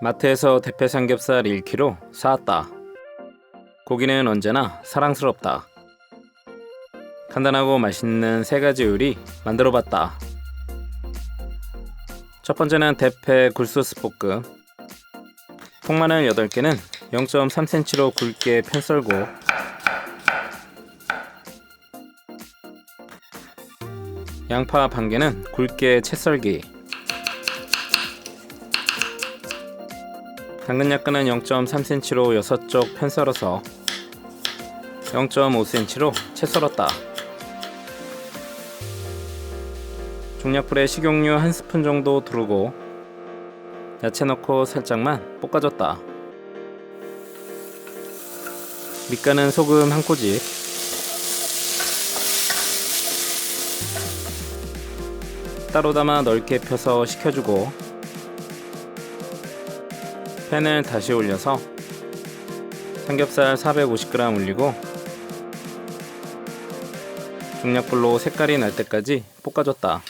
마트에서 대패 삼겹살 1kg 사왔다. 고기는 언제나 사랑스럽다. 간단하고 맛있는 3가지 요리 만들어봤다. 첫 번째는 대패 굴소스 볶음. 통마늘 8개는 0.3cm로 굵게 편 썰고 양파 반 개는 굵게 채 썰기. 당근 약간은 0.3cm로 6쪽 편 썰어서 0.5cm로 채 썰었다. 중약불에 식용유 1스푼 정도 두르고 야채 넣고 살짝만 볶아줬다. 밑간은 소금 1꼬집, 따로 담아 넓게 펴서 식혀주고 팬을 다시 올려서 삼겹살 450g 올리고 중약불로 색깔이 날 때까지 볶아줬다.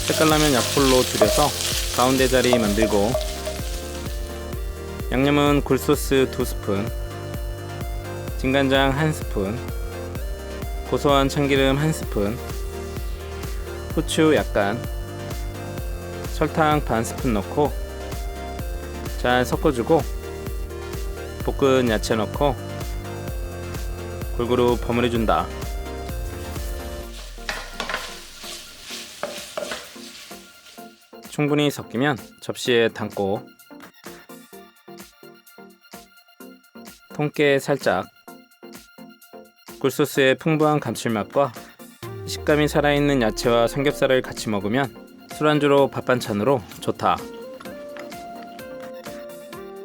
색깔 나면 약불로 줄여서 가운데 자리 만들고 양념은 굴소스 2스푼, 진간장 1스푼, 고소한 참기름 1스푼, 후추 약간, 설탕 반 스푼 넣고 잘 섞어주고 볶은 야채 넣고 골고루 버무려준다. 충분히 섞이면 접시에 담고 통깨 살짝, 굴소스의 풍부한 감칠맛과 식감이 살아있는 야채와 삼겹살을 같이 먹으면 술안주로 밥반찬으로 좋다.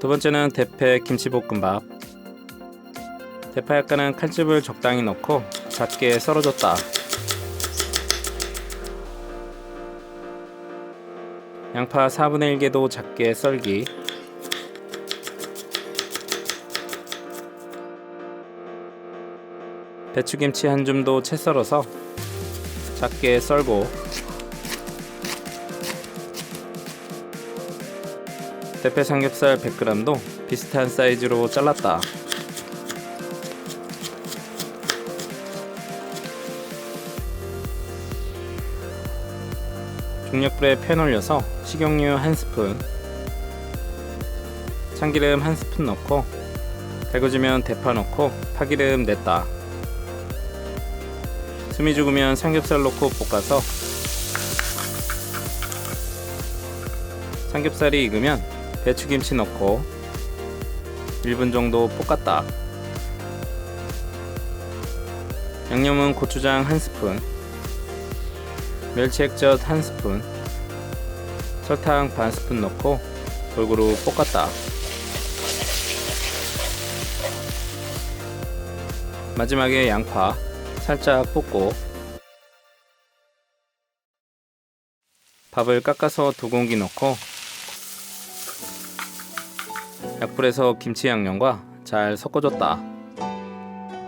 두 번째는 대패 김치볶음밥. 대파 약간은 칼집을 적당히 넣고 작게 썰어줬다. 양파 4분의 1개도 작게 썰기. 배추김치 한 줌도 채 썰어서 작게 썰고 대패 삼겹살 100g도 비슷한 사이즈로 잘랐다. 중약불에 팬 올려서 식용유 1스푼, 참기름 1스푼 넣고 달궈지면 대파 넣고 파기름 냈다. 숨이 죽으면 삼겹살 넣고 볶아서 삼겹살이 익으면 배추김치 넣고 1분 정도 볶았다. 양념은 고추장 1스푼, 멸치 액젓 1스푼, 설탕 반 스푼 넣고 골고루 볶았다. 마지막에 양파 살짝 볶고 밥을 깎아서 2공기 넣고 약불에서 김치 양념과 잘 섞어줬다.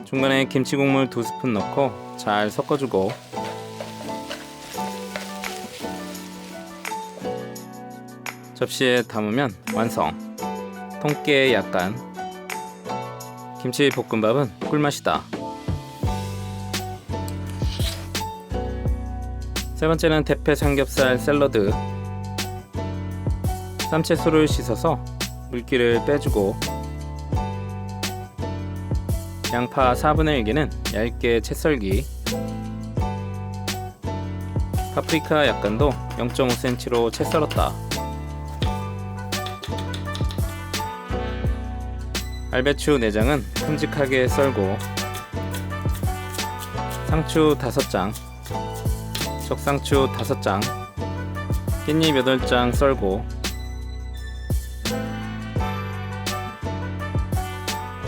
중간에 김치 국물 2스푼 넣고 잘 섞어주고 접시에 담으면 완성. 통깨 약간. 김치 볶음밥은 꿀맛이다. 세 번째는 대패 삼겹살 샐러드. 쌈채소를 씻어서 물기를 빼주고 양파 4분의 1개는 얇게 채 썰기, 파프리카 약간도 0.5cm로 채 썰었다. 알배추 내장은 큼직하게 썰고 상추 5장, 적상추 5장, 깻잎 8장 썰고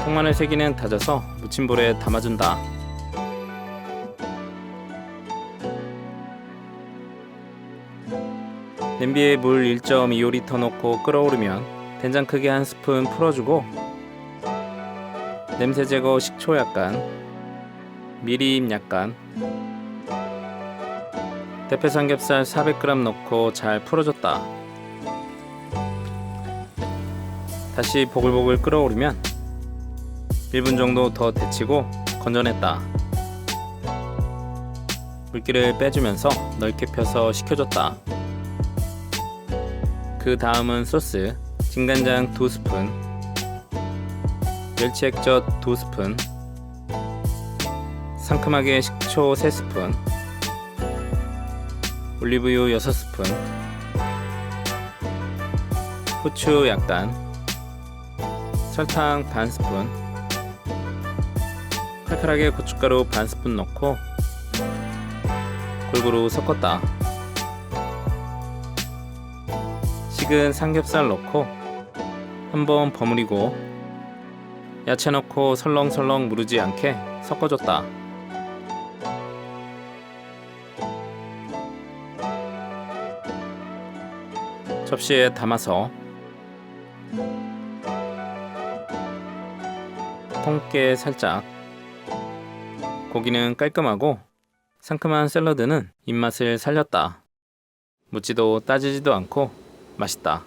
통마늘 3개는 다져서 무침볼에 담아준다. 냄비에 물 1.25L 넣고 끓어오르면 된장 크기 1스푼 풀어주고 냄새 제거 식초 약간, 미림 약간, 대패 삼겹살 400g 넣고 잘 풀어줬다. 다시 보글보글 끓어오르면 1분 정도 더 데치고 건져냈다. 물기를 빼주면서 넓게 펴서 식혀줬다. 그 다음은 소스, 진간장 2스푼, 멸치 액젓 2스푼, 상큼하게 식초 3스푼, 올리브유 6스푼, 후추 약간, 설탕 반 스푼, 칼칼하게 고춧가루 반 스푼 넣고 골고루 섞었다. 식은 삼겹살 넣고 한번 버무리고 야채 넣고 설렁설렁 무르지 않게 섞어줬다. 접시에 담아서 통깨 살짝, 고기는 깔끔하고 상큼한 샐러드는 입맛을 살렸다. 묻지도 따지지도 않고 맛있다.